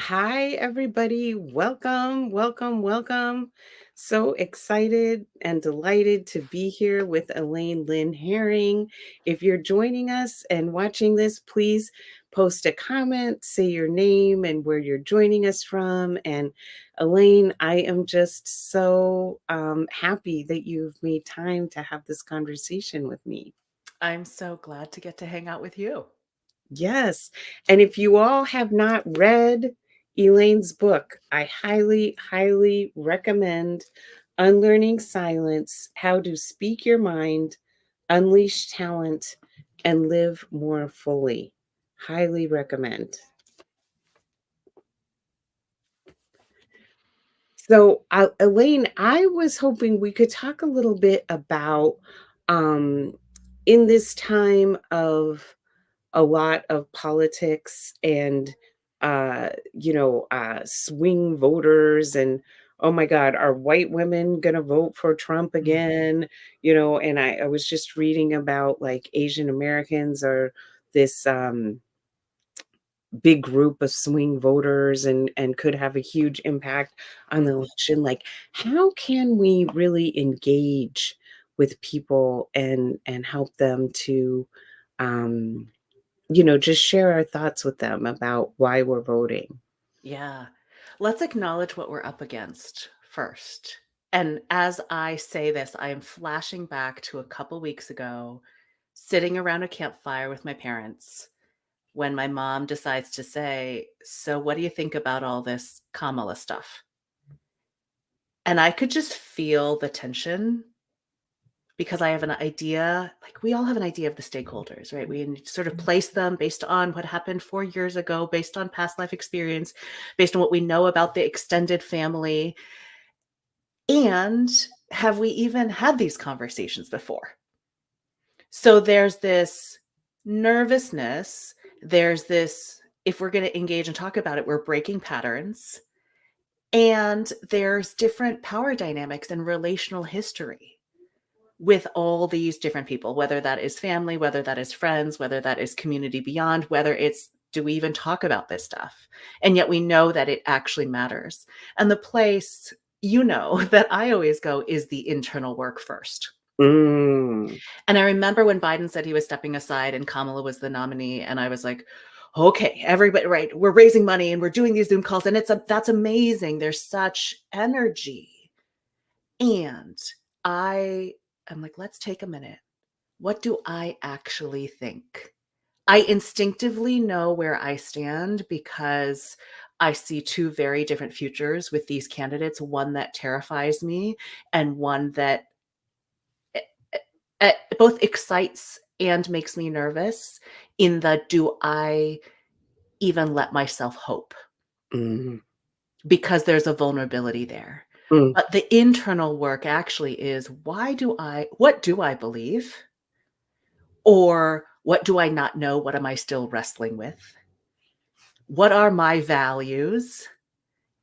Hi, everybody. Welcome, welcome, welcome. So excited and delighted to be here with Elaine Lin Hering. If you're joining us and watching this, please post a comment, say your name and where you're joining us from. And Elaine, I am just so happy that you've made time to have this conversation with me. I'm so glad to get to hang out with you. Yes. And if you all have not read Elaine's book, I highly, highly recommend Unlearning Silence: How to Speak Your Mind, Unleash Talent, and Live More Fully. Highly recommend. So, Elaine, I was hoping we could talk a little bit about um, in this time of a lot of politics and swing voters and oh my god, are white women going to vote for Trump Mm. again? And I was just reading about like Asian Americans are this big group of swing voters and could have a huge impact on the Mm. election. Like, how can we really engage with people and help them to um just share our thoughts with them about why we're voting? Yeah. Let's acknowledge what we're up against first. And as I say this, I am flashing back to a couple weeks ago, sitting around a campfire with my parents when my mom decides to say, "So, what do you think about all this Kamala stuff?" And I could just feel the tension because I have an idea, like we all have an idea of the stakeholders, right? We sort of place them based on what happened 4 years ago, based on past life experience, based on what we know about the extended family. And have we even had these conversations before? So there's this nervousness. There's this, if we're going to engage and talk about it, we're breaking patterns. And there's different power dynamics and relational history with all these different people, whether that is family, whether that is friends, whether that is community beyond, whether it's do we even talk about this stuff? And yet we know that it actually matters. And the place, that I always go is the internal work first. Mm. And I remember when Biden said he was stepping aside and Kamala was the nominee, and I was like, okay, everybody, right? We're raising money and we're doing these Zoom calls, and that's amazing. There's such energy. And I am like, let's take a minute. What do I actually think? I instinctively know where I stand because I see two very different futures with these candidates, one that terrifies me and one that both excites and makes me nervous in the do I even let myself hope? Mm. Because there's a vulnerability there. Mm. But the internal work actually is what do I believe? Or what do I not know? What am I still wrestling with? What are my values?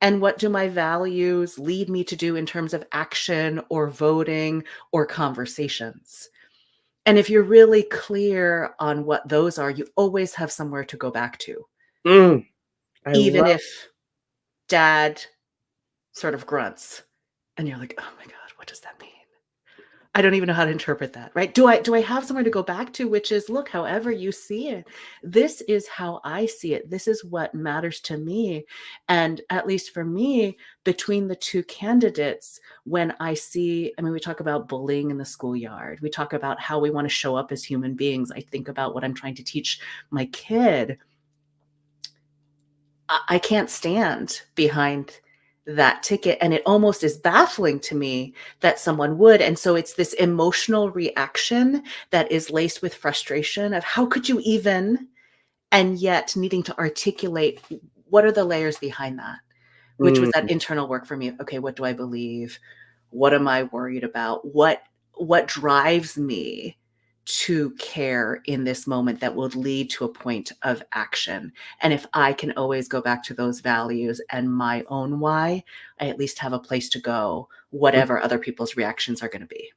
And what do my values lead me to do in terms of action or voting or conversations? And if you're really clear on what those are, you always have somewhere to go back to, Mm. I even love. if dad sort of grunts and you're like, oh my God, what does that mean? I don't even know how to interpret that, right? Do I have somewhere to go back to, which is, look, however you see it, this is how I see it. This is what matters to me. And at least for me, between the two candidates, when I see, I mean, we talk about bullying in the schoolyard. We talk about how we want to show up as human beings. I think about what I'm trying to teach my kid. I can't stand behind that ticket. And it almost is baffling to me that someone would. And so it's this emotional reaction that is laced with frustration of how could you even, and yet needing to articulate what are the layers behind that, which was Mm. that internal work for me. Okay, what do I believe? What am I worried about? What drives me to care in this moment that will lead to a point of action? And if I can always go back to those values and my own why, I at least have a place to go, Mm. whatever other people's reactions are going to be.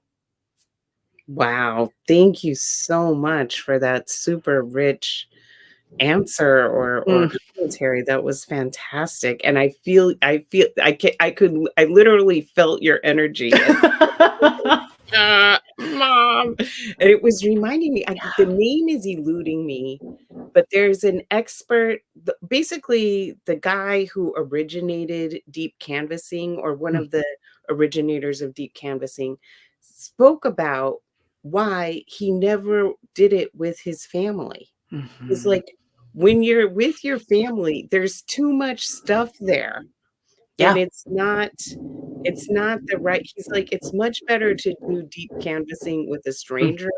Wow. Thank you so much for that super rich answer or Mm. commentary. That was fantastic, and I feel I literally felt your energy and mom, and it was reminding me, the name is eluding me, but there's an expert, basically the guy who originated deep canvassing, or one Mm, of the originators of deep canvassing, spoke about why he never did it with his family. It's mhm. like, when you're with your family, there's too much stuff there, and Yeah. it's not the right, he's like, "It's much better to do deep canvassing with a Mm, stranger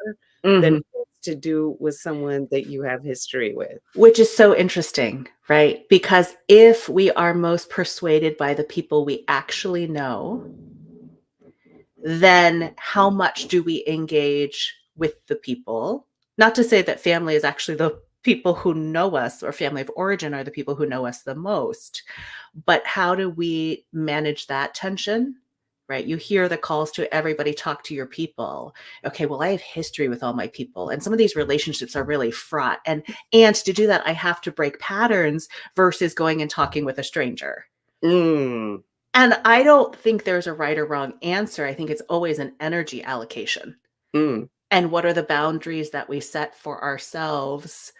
than mhm. to do with someone that you have history with." Which is so interesting, right? Because if we are most persuaded by the people we actually know, then how much do we engage with the people? Not to say that family is actually the people who know us, or family of origin are the people who know us the most, but how do we manage that tension? Right? You hear the calls to everybody talk to your people. Okay, well, I have history with all my people, and some of these relationships are really fraught. And to do that, I have to break patterns versus going and talking with a stranger. Mm, And I don't think there's a right or wrong answer. I think it's always an energy allocation. mm, And what are the boundaries that we set for ourselves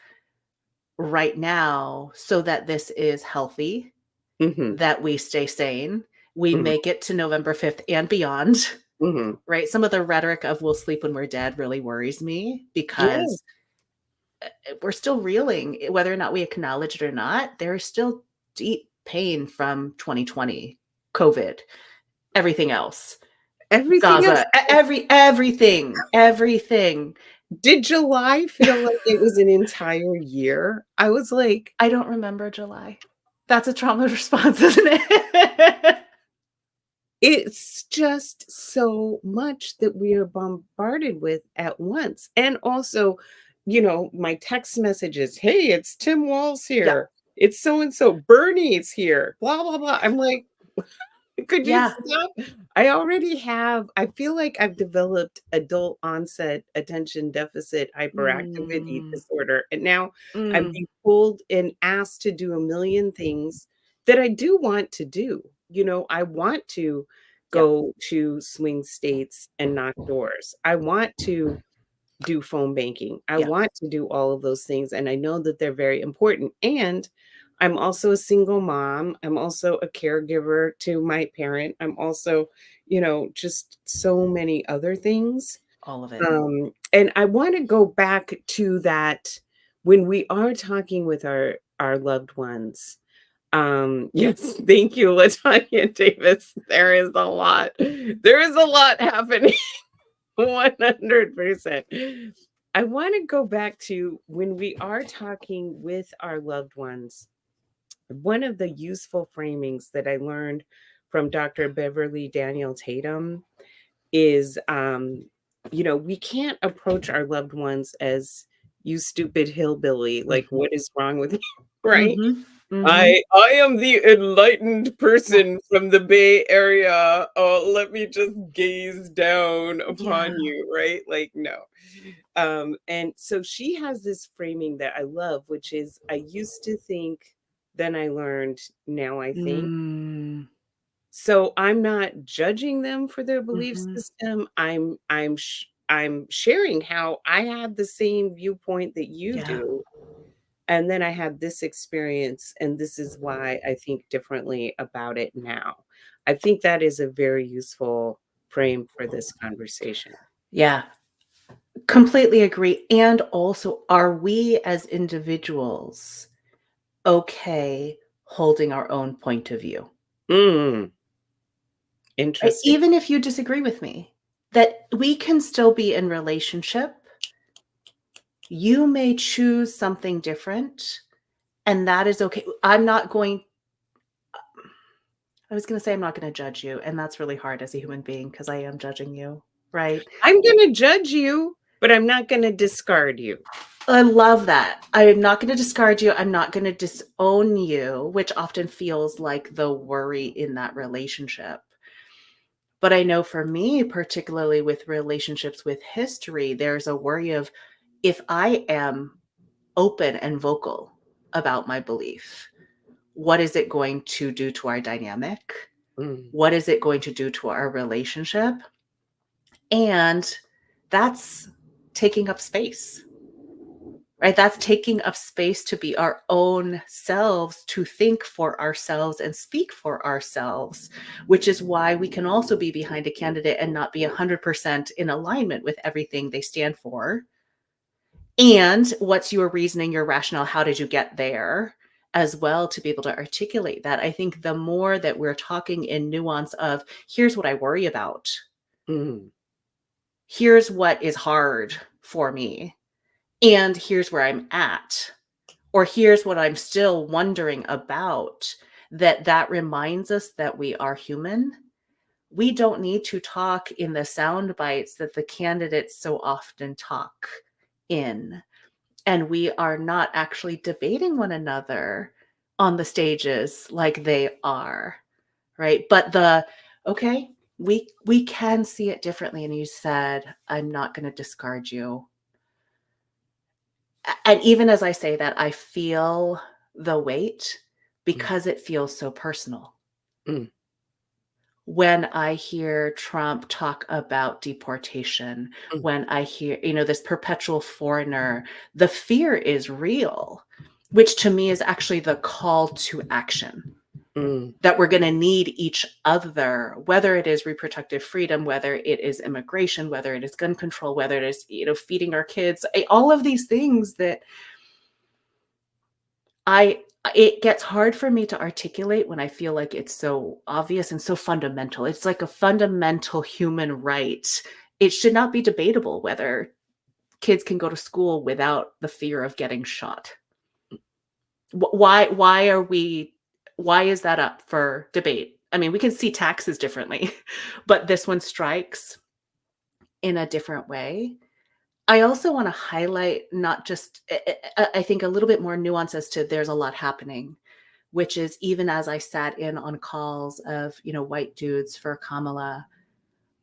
right now so that this is healthy, mhm, that we stay sane, we mhm, make it to November 5th and beyond, mhm. right? Some of the rhetoric of "we'll sleep when we're dead" really worries me Yeah, because we're still reeling, whether or not we acknowledge it or not. There is still deep pain from 2020, COVID, everything else. everything else. Gaza, everything. Did July feel like it was an entire year? I was like, I don't remember July. That's a trauma response, isn't it? it's just so much that we are bombarded with at once. And also, my text messages, "Hey, it's Tim Walls Yeah, here. It's so and so. Bernie's here." Blah blah blah. I'm like, could you yeah. stop? I feel like I've developed adult onset attention deficit hyperactivity Mm, disorder. And now I'm mm, being pulled and asked to do a million things that I do want to do. I want to yeah, go to swing states and knock doors. I want to do phone banking. I yeah. want to do all of those things, and I know that they're very important. And I'm also a single mom. I'm also a caregiver to my parent. I'm also, just so many other things. All of it. And I want to go back to that when we are talking with our loved ones. Yes, thank you, Latanya Davis. There is a lot. There is a lot happening. 100%. I want to go back to when we are talking with our loved ones. One of the useful framings that I learned from Dr. Beverly Daniel Tatum is, we can't approach our loved ones as, "You stupid hillbilly, like, Mhm, what is wrong with you?" Right? mhm, mhm. I am the enlightened Yeah, person from the Bay Area. Oh, let me just gaze down yeah. upon you, right? Like, no. And so she has this framing that I love, which is, "I used to think, then I learned, now I think." Mm, So I'm not judging them for their belief mhm. system. I'm sharing how I had the same viewpoint that you Yeah, do, and then I had this experience, and this is why I think differently about it now. I think that is a very useful frame for this conversation. yeah. Completely agree. And also, are we as individuals okay holding our own point of view? Mm, Right? interesting. Even if you disagree with me, that we can still be in relationship. You may choose something different, and that is okay. I was going to say I'm not going to judge you, and that's really hard as a human being because I am judging you, right? I'm gonna judge you, but I'm not gonna discard you. I love that. I'm not going to discard you. I'm not going to disown you, which often feels like the worry in that relationship. But I know for me, particularly with relationships with history, there's a worry of if I am open and vocal about my belief, what is it going to do to our dynamic? Mm, What is it going to do to our relationship? And that's taking up space, right? That's taking up space to be our own selves, to think for ourselves and speak for ourselves, which is why we can also be behind a candidate and not be 100% in alignment with everything they stand for. And what's your reasoning, your rationale? How did you get there? As well, to be able to articulate that. I think the more that we're talking in nuance of, here's what I worry about, mm, here's what is hard for me, and here's where I'm at, or here's what I'm still wondering about, that reminds us that we are human. We don't need to talk in the sound bites that the candidates so often talk in. And we are not actually debating one another on the stages like they are, right? But okay, we can see it differently. And you said, I'm not going to discard you. And even as I say that, I feel the weight mm, because it feels so personal. mm, When I hear Trump talk about deportation, mm, when I hear, this perpetual foreigner, the fear is real, which to me is actually the call to action, mm, that we're going to need each other, whether it is reproductive freedom, whether it is immigration, whether it is gun control, whether it is, feeding our kids, all of these things that I it gets hard for me to articulate when I feel like it's so obvious and so fundamental. It's like a fundamental human right. It should not be debatable whether kids can go to school without the fear of getting shot. Why is that up for debate? I mean, we can see taxes differently, but this one strikes in a different way. I also want to highlight not just I think a little bit more nuance as to there's a lot happening, which is even as I sat in on calls of, white dudes for Kamala,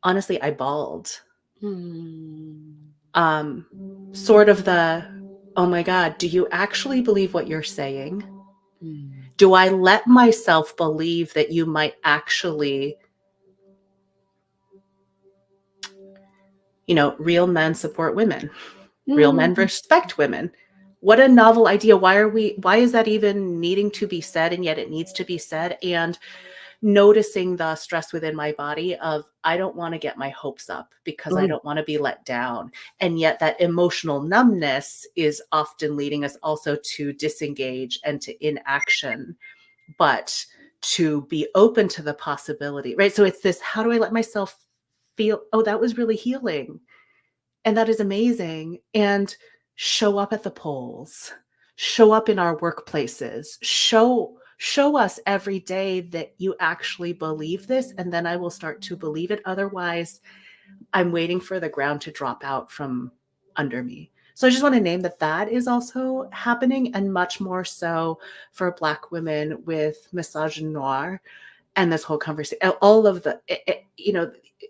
honestly, I bawled. mm, Um, Sort of oh my God, do you actually believe what you're saying? mm, Do I let myself believe that you might actually, real men support women, real men mm, respect women? What a novel idea. Why is that even needing to be said? And yet it needs to be said. And noticing the stress within my body of, I don't want to get my hopes up because I mm, don't want to be let down. And yet that emotional numbness is often leading us also to disengage and to inaction, but to be open to the possibility, right? So it's this, how do I let myself feel, oh, that was really healing. And that is amazing. And show up at the polls, show up in our workplaces, show us every day that you actually believe this, and then I will start to believe it. Otherwise, I'm waiting for the ground to drop out from under me. So I just want to name that is also happening, and much more so for Black women with misogynoir and this whole conversation, all of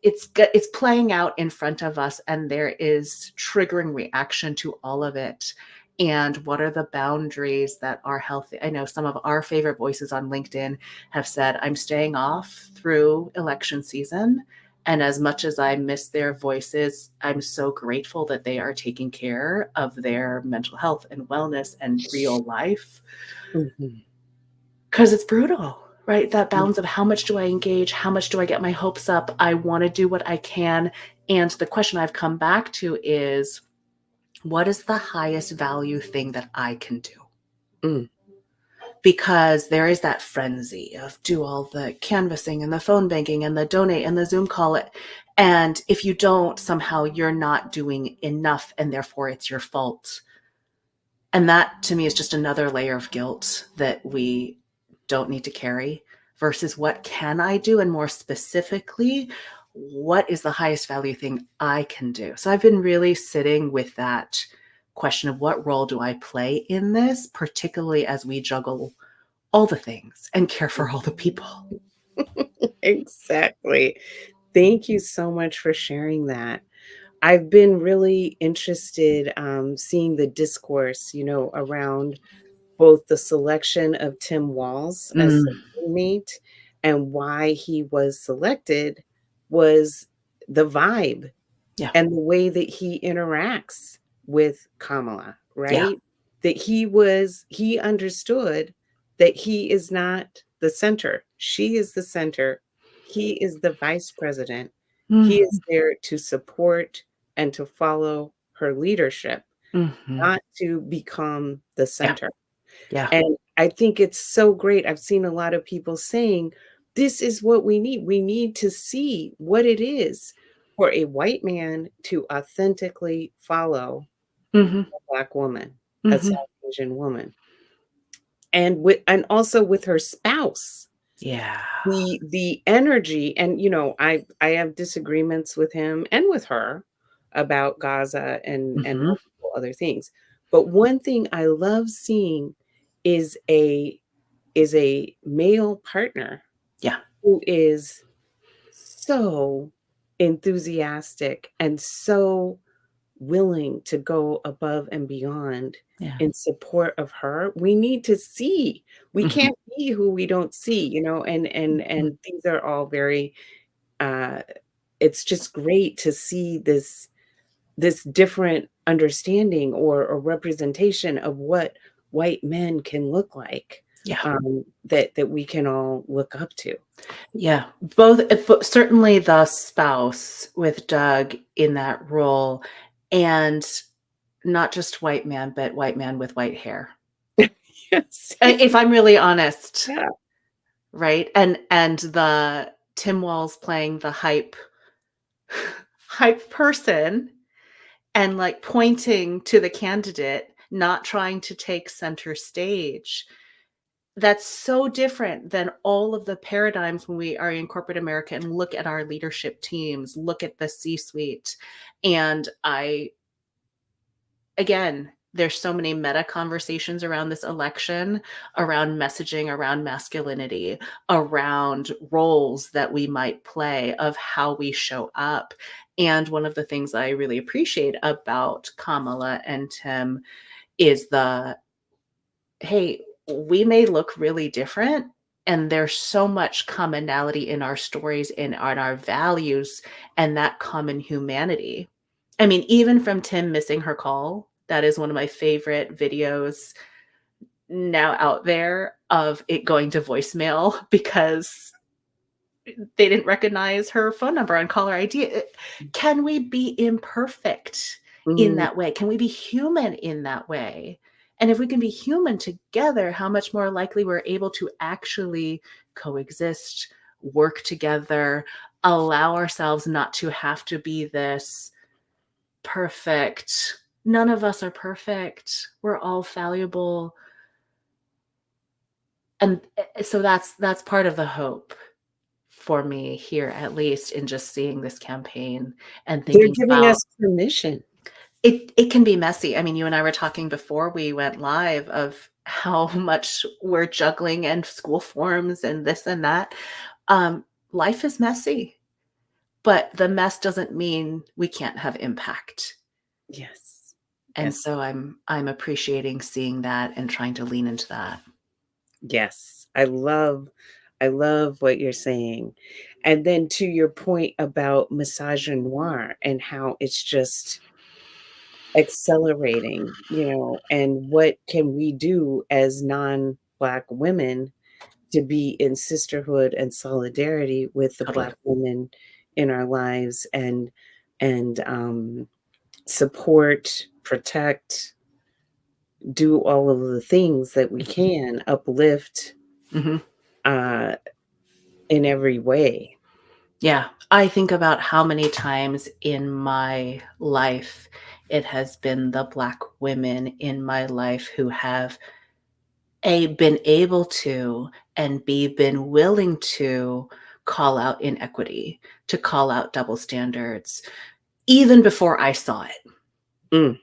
it's playing out in front of us, and there is triggering reaction to all of it. And what are the boundaries that are healthy? I know some of our favorite voices on LinkedIn have said, I'm staying off through election season. And as much as I miss their voices, I'm so grateful that they are taking care of their mental health and wellness and real life, mhm, because it's brutal, right? That mm, balance of how much do I engage? How much do I get my hopes up? I want to do what I can. And the question I've come back to is, what is the highest value thing that I can do? mm, Because there is that frenzy of do all the canvassing and the phone banking and the donate and the Zoom call it. And if you don't, somehow you're not doing enough, and therefore it's your fault. And that to me is just another layer of guilt that we don't need to carry, versus what can I do? And more specifically, what is the highest value thing I can do? So I've been really sitting with that question of what role do I play in this, particularly as we juggle all the things and care mm. for all the people. Exactly. Thank you so much for sharing that. I've been really interested, seeing the discourse, around both the selection of Tim Walz as the Mm, inmate and why he was selected was the vibe yeah, and the way that he interacts with Kamala, yeah, right? That he understood that he is not the center. She is the center. He is the vice president. He mm, is there to support and to follow her leadership, mhm, not to become the yeah, center. yeah, And I think it's so great. I've seen a lot of people saying, this is what we need. We need to see what it is for a white man to authentically follow mhm, a Black woman, a mhm, South Asian woman, and also with her spouse. yeah, The energy, and I have disagreements with him and with her about Gaza and mhm, multiple other things. But one thing I love seeing is a male partner yeah, who is so enthusiastic and so willing to go above and beyond yeah, in support of her. We need to see. We mhm, can't be who we don't see, and mhm, these are all very uh it's just great to see this different understanding or representation of what white men can look like, yeah, that we can all look up to. yeah. Both, but certainly the spouse with Doug in that role, and not just white man, but white man with white hair. Yes. If I'm really honest, Yeah. right? And the Tim Walz playing the hype person and, like, pointing to the candidate, not trying to take center stage. That's so different than all of the paradigms when we are in corporate America and look at our leadership teams, look at the C-suite, and again, there's so many meta conversations around this election, around messaging, around masculinity, around roles that we might play, of how we show up. And one of the things I really appreciate about Kamala and Tim is hey, we may look really different, and there's so much commonality in our stories, in our values, and that common humanity. I mean, even from Tim missing her call, that is one of my favorite videos now out there, of it going to voicemail because they didn't recognize her phone number on caller ID. Can we be imperfect in Mhm. that way? Can we be human in that way? And if we can be human together, how much more likely we're able to actually coexist, work together, allow ourselves not to have to be this perfect. None of us are perfect. We're all fallible. And so that's part of the hope for me here, at least in just seeing this campaign and They're thinking giving about us permission. it can be messy. I mean, you and I were talking before we went live of how much we're juggling and school forms and this and that. Um, Life is messy, but the mess doesn't mean we can't have impact. Yes. And Yes. so I'm appreciating seeing that and trying to lean into that. Yes. I love what you're saying. And then to your point about misogynoir and how it's just accelerating, and what can we do as non-Black women to be in sisterhood and solidarity with the Totally. Black women in our lives, and support, protect, do all of the things that we Mhm. can, uplift, Mhm. uh, in every way. Yeah, I think about how many times in my life it has been the Black women in my life who have A, been able to, and B, been willing to call out inequity, to call out double standards, even before I saw it, Mm,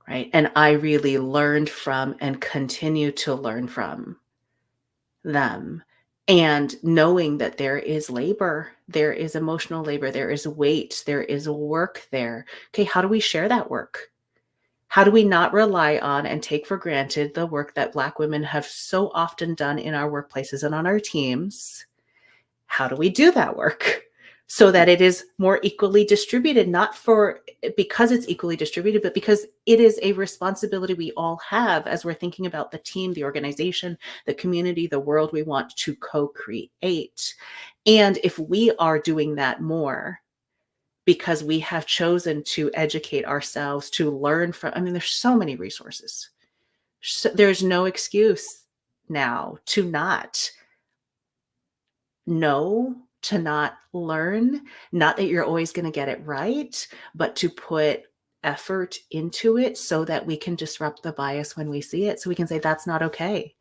right? And I really learned from and continue to learn from them. And knowing that there is labor, there is emotional labor, there is weight, there is work there. Okay, how do we share that work? How do we not rely on and take for granted the work that Black women have so often done in our workplaces and on our teams? How do we do that work so that it is more equally distributed, not for because it's equally distributed, but because it is a responsibility we all have as we're thinking about the team, the organization, the community, the world we want to co-create. And if we are doing that more because we have chosen to educate ourselves, to learn from, I mean, there's so many resources. So there's no excuse now to not know, to not learn. Not that you're always going to get it right, but to put effort into it so that we can disrupt the bias when we see it. So we can say, that's not okay.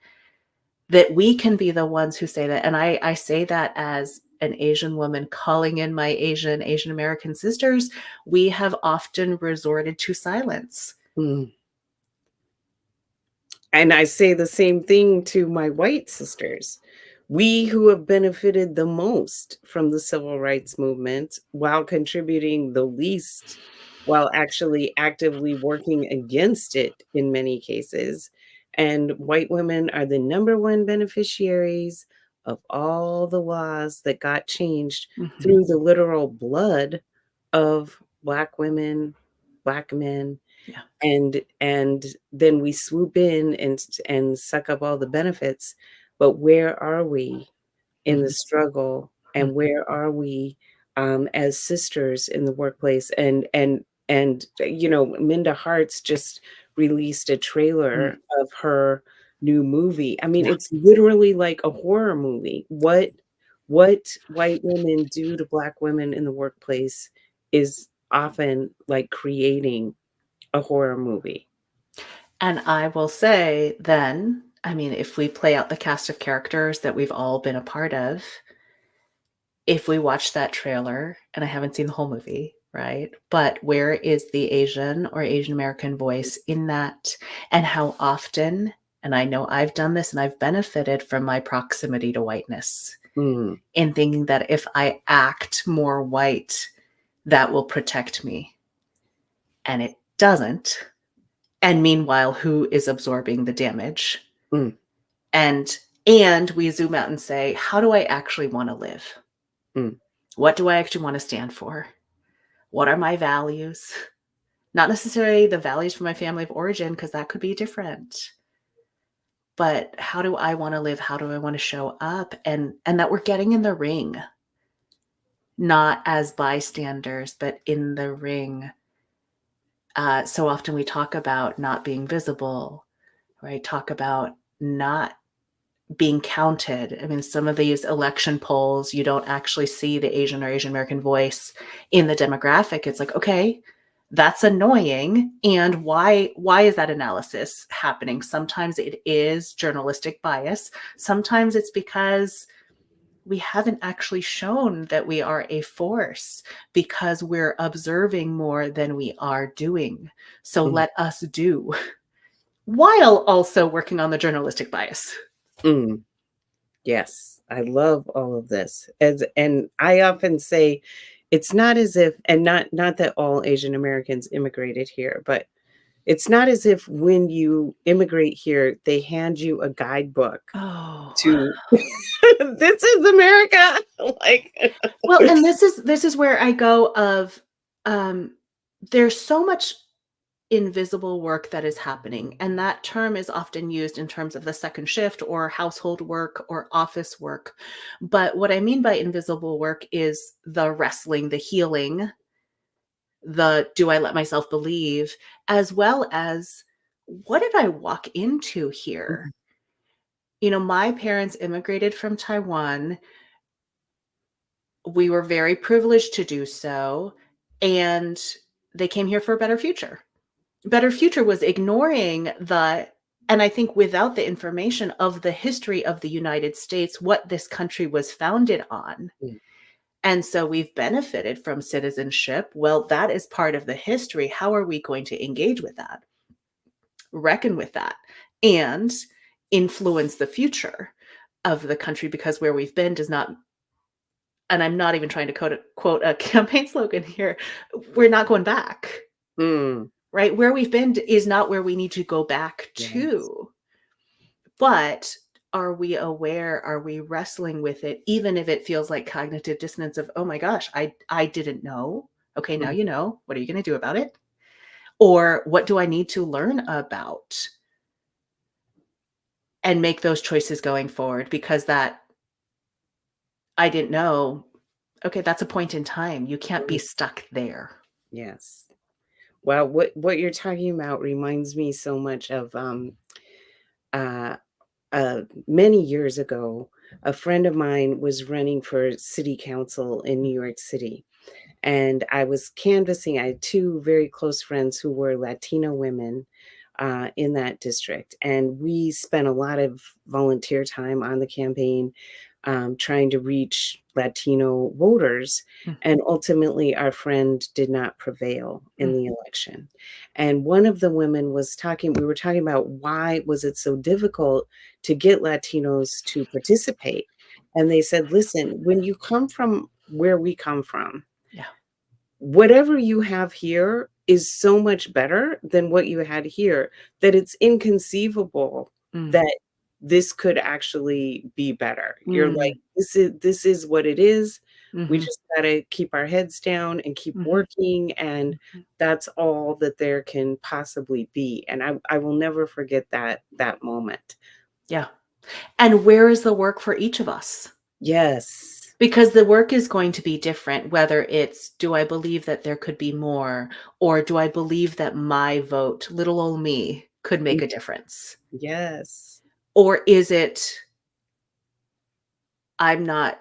That we can be the ones who say that. And I say that as an Asian woman calling in my Asian American sisters. We have often resorted to silence. Mm. And I say the same thing to my white sisters. We who have benefited the most from the civil rights movement while contributing the least, while actually actively working against it in many cases. And white women are the number one beneficiaries of all the laws that got changed Mhm. through the literal blood of Black women, Black men, Yeah. and then we swoop in and suck up all the benefits. But where are we in the Mhm. struggle, and Mhm. where are we as sisters in the workplace? And Minda Harts just released a Mm. trailer of her new movie. I mean, Yeah. it's literally like a horror movie. What white women do to Black women in the workplace is often like creating a horror movie. And I will say then, I mean, if we play out the cast of characters that we've all been a part of, if we watch that trailer, and I haven't seen the whole movie, right? But where is the Asian or Asian American voice in that? And how often, and I know I've done this and I've benefited from my proximity to whiteness Mm, in thinking that if I act more white, that will protect me. And it doesn't. And meanwhile, who is absorbing the damage? mm, And and we zoom out and say, how do I actually want to live? mm, What do I actually want to stand for? What are my values? Not necessarily the values for my family of origin, because that could be different. But how do I want to live? How do I want to show up? And that we're getting in the ring, not as bystanders, but in the ring. So often we talk about not being visible, right? Talk about not being counted. I mean, some of these election polls, you don't actually see the Asian or Asian American voice in the demographic. It's like, okay, that's annoying. And why is that analysis happening? Sometimes it is journalistic bias. Sometimes it's because we haven't actually shown that we are a force because we're observing more than we are doing. So mm, let us do while also working on the journalistic bias. mm. Yes, I love all of this. And I often say it's not as if, and not that all Asian Americans immigrated here, but it's not as if when you immigrate here, they hand you a guidebook Oh. to this is America. Like Well, and this is where I go of, um, there's so much invisible work that is happening, and that term is often used in terms of the second shift or household work or office work. But what I mean by invisible work is the wrestling, the healing, the do I let myself believe, as well as what did I walk into here? Mhm, My parents immigrated from Taiwan. We were very privileged to do so, and they came here for a better future. Better future was ignoring the and I think without the information of the history of the United States, what this country was founded on. mm, And so we've benefited from citizenship. Well, that is part of the history. How are we going to engage with that, reckon with that, and influence the future? of the country because where we've been does not, and I'm not even trying to quote a campaign slogan here, we're not going back, Mm. right? Where we've been is not where we need to go back Yes. to. But are we aware? Are we wrestling with it, even if it feels like cognitive dissonance of, oh my gosh, I didn't know. Okay, now Mm. you know. What are you going to do about it? Or what do I need to learn about and make those choices going forward? Because that I didn't know. Okay, that's a point in time. You can't be Mm. stuck there. Yes. Well, what you're talking about reminds me so much of uh many years ago, a friend of mine was running for city council in New York City. And I was canvassing. I had two very close friends who were Latino women in that district. And we spent a lot of volunteer time on the campaign trying to reach Latino voters. Mhm, And ultimately, our friend did not prevail in mm, the election. And one of the women was talking, we were talking about why was it so difficult to get Latinos to participate. And they said, listen, when you come from where we come from, yeah. whatever you have here is so much better than what you had here that it's inconceivable Mm, that this could actually be better. You're like, mm, this is what it is. We mhm, just gotta keep our heads down and keep mhm, working, and mhm. that's all that there can possibly be. And I will never forget that moment. Yeah. And where is the work for each of us? Yes. Because the work is going to be different, whether it's, do I believe that there could be more, or do I believe that my vote, little old me, could make Mm. a difference? Yes. Or is it, I'm not,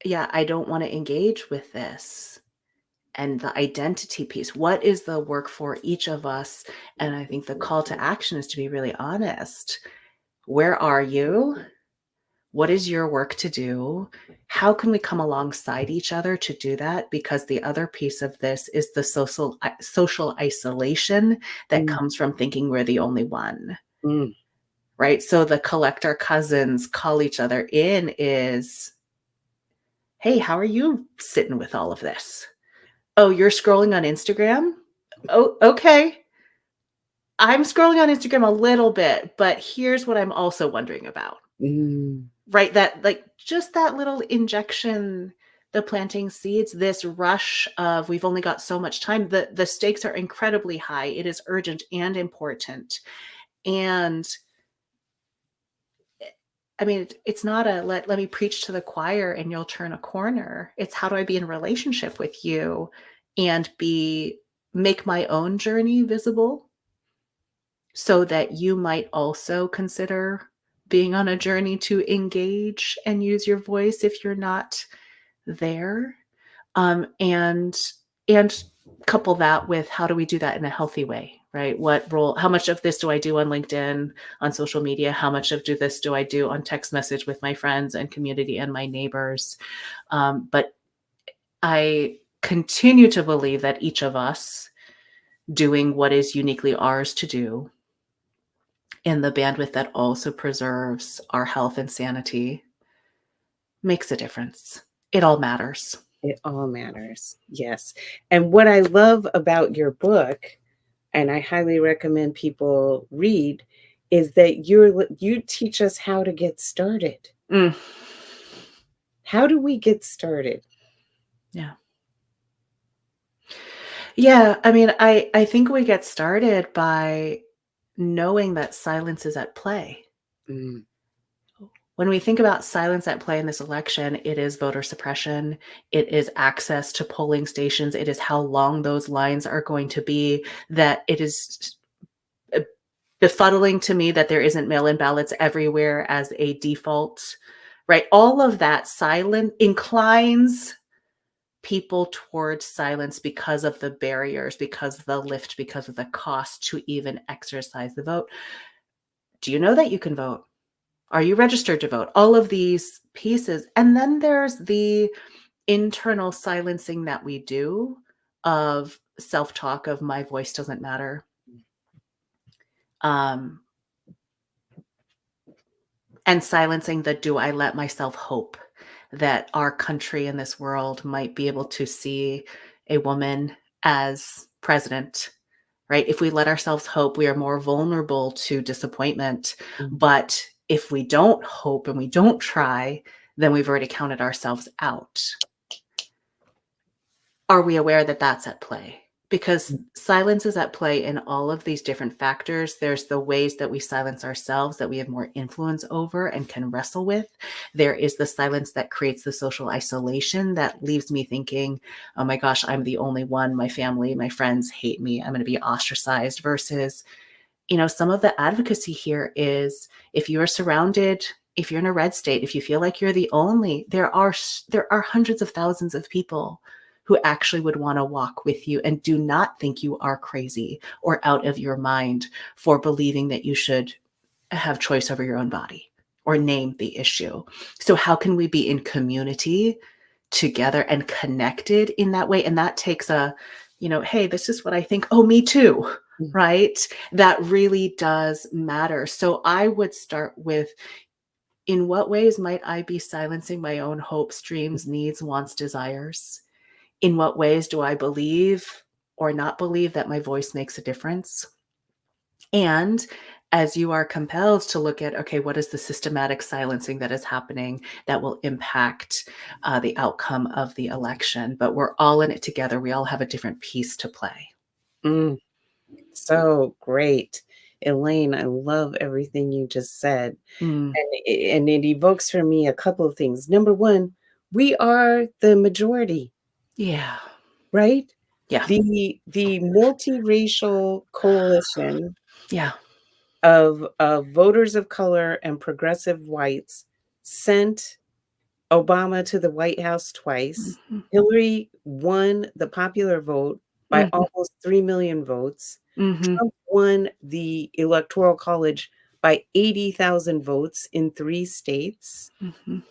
yeah, I don't want to engage with this. And the identity piece, what is the work for each of us? And I think the call to action is to be really honest. Where are you? What is your work to do? How can we come alongside each other to do that? Because the other piece of this is the social isolation that Mm, comes from thinking we're the only one, mm, right? So the collect our cousins, call each other in is, hey, how are you sitting with all of this? Oh, you're scrolling on Instagram? Oh, okay. I'm scrolling on Instagram a little bit, but here's what I'm also wondering about. mm, Right, that like, just that little injection, the planting seeds, this rush of we've only got so much time, the stakes are incredibly high, it is urgent and important, and, I mean, it's not a let me preach to the choir and you'll turn a corner, it's how do I be in relationship with you and be make my own journey visible so that you might also consider being on a journey to engage and use your voice if you're not there, and and couple that with how do we do that in a healthy way, right? What role, how much of this do I do on LinkedIn, on social media? How much of do this do I do on text message with my friends and community and my neighbors? But I continue to believe that each of us doing what is uniquely ours to do in the bandwidth that also preserves our health and sanity makes a difference. It all matters. it all matters. Yes. And what I love about your book, and I highly recommend people read, is that you teach us how to get started. Mm, How do we get started? yeah. Yeah, I mean, I think we get started by knowing that silence is at play. Mm, When we think about silence at play in this election, it is voter suppression, it is access to polling stations, it is how long those lines are going to be, that it is uh, befuddling to me that there isn't mail-in ballots everywhere as a default, right? All of that silent inclines people towards silence because of the barriers, because of the lift, because of the cost to even exercise the vote. Do you know that you can vote? Are you registered to vote? All of these pieces. And then there's the internal silencing that we do of self-talk of my voice doesn't matter. Um, and silencing the do I let myself hope that our country and this world might be able to see a woman as president, right? If we let ourselves hope, we are more vulnerable to disappointment. Mm, But if we don't hope and we don't try, then we've already counted ourselves out. Are we aware that that's at play? Because mm, silence is at play in all of these different factors. There's the ways that we silence ourselves that we have more influence over and can wrestle with. There is the silence that creates the social isolation that leaves me thinking, oh my gosh, I'm the only one. My family, my friends hate me. I'm going to be ostracized versus, some of the advocacy here is if you're surrounded, if you're in a red state, if you feel like you're the only, there are hundreds of thousands of people who actually would want to walk with you and do not think you are crazy or out of your mind for believing that you should have choice over your own body or name the issue. So how can we be in community together and connected in that way? And that takes hey, this is what I think. Oh, me too. mm, Right? That really does matter. So I would start with, in what ways might I be silencing my own hopes, dreams, needs, wants, desires? In what ways do I believe or not believe that my voice makes a difference? And as you are compelled to look at, okay, what is the systematic silencing that is happening that will impact the outcome of the election? But we're all in it together. We all have a different piece to play. mm. So great. Elaine, I love everything you just said. Mm, And it evokes for me a couple of things. Number one, we are the majority, yeah. right? Yeah. The multiracial coalition Yeah. of voters of color and progressive whites sent Obama to the White House twice. Mhm, Hillary won the popular vote by mhm, almost 3 million votes. mhm, Trump won the Electoral College by 80,000 votes in 3 states. mhm,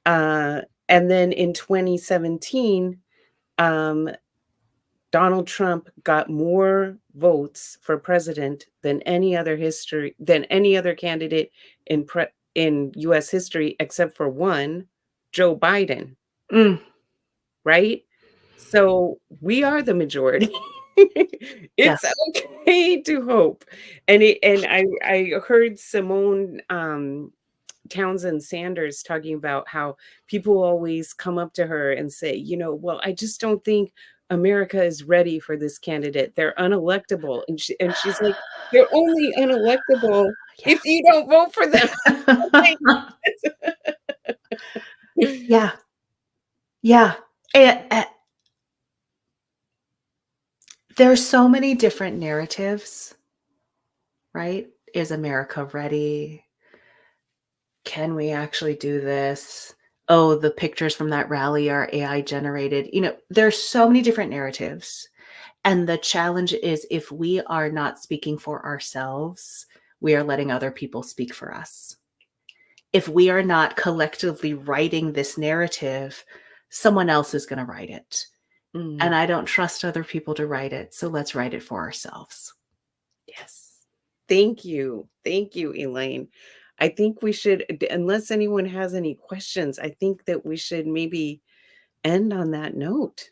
Uh, and then in 2017, um, Donald Trump got more votes for president than any other candidate in US history except for one, Joe Biden, mm. right? So we are the majority. It's Yes. okay to hope. And I heard Simone Townsend Sanders talking about how people always come up to her and say, "Well, I just don't think America is ready for this candidate. They're unelectable." And she's like, "They're only unelectable if you Yes. don't vote for them." Yeah. Yeah. And there's so many different narratives, right? Is America ready? Can we actually do this? Oh, the pictures from that rally are AI generated. There's so many different narratives. And the challenge is if we are not speaking for ourselves, we are letting other people speak for us. If we are not collectively writing this narrative, someone else is going to write it. And Mm, I don't trust other people to write it. So let's write it for ourselves. yes. Thank you. Thank you, Elaine. I think we should, unless anyone has any questions, I think that we should maybe end on that note.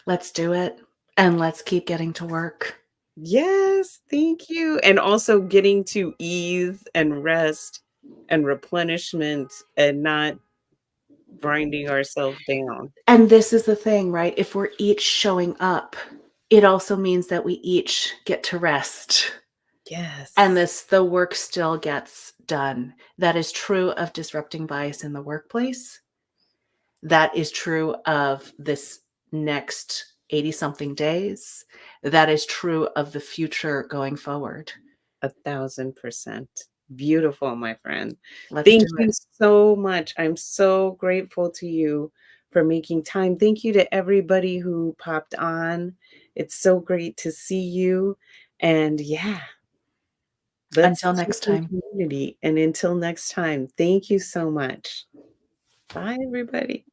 Let's do it. And let's keep getting to work. Yes, thank you. And also getting to ease and rest and replenishment and not grinding ourselves down. And this is the thing, right? If we're each showing up, it also means that we each get to rest. And Yes, the work still gets done. That is true of disrupting bias in the workplace. That is true of this next 80 something days. That is true of the future going forward. 1,000%. Beautiful, my friend. Let's Thank do you it. so much. I'm so grateful to you for making time. Thank you to everybody who popped on. It's so great to see you. And yeah, let's Until keep next in time. community. And until next time, thank you so much. Bye, everybody.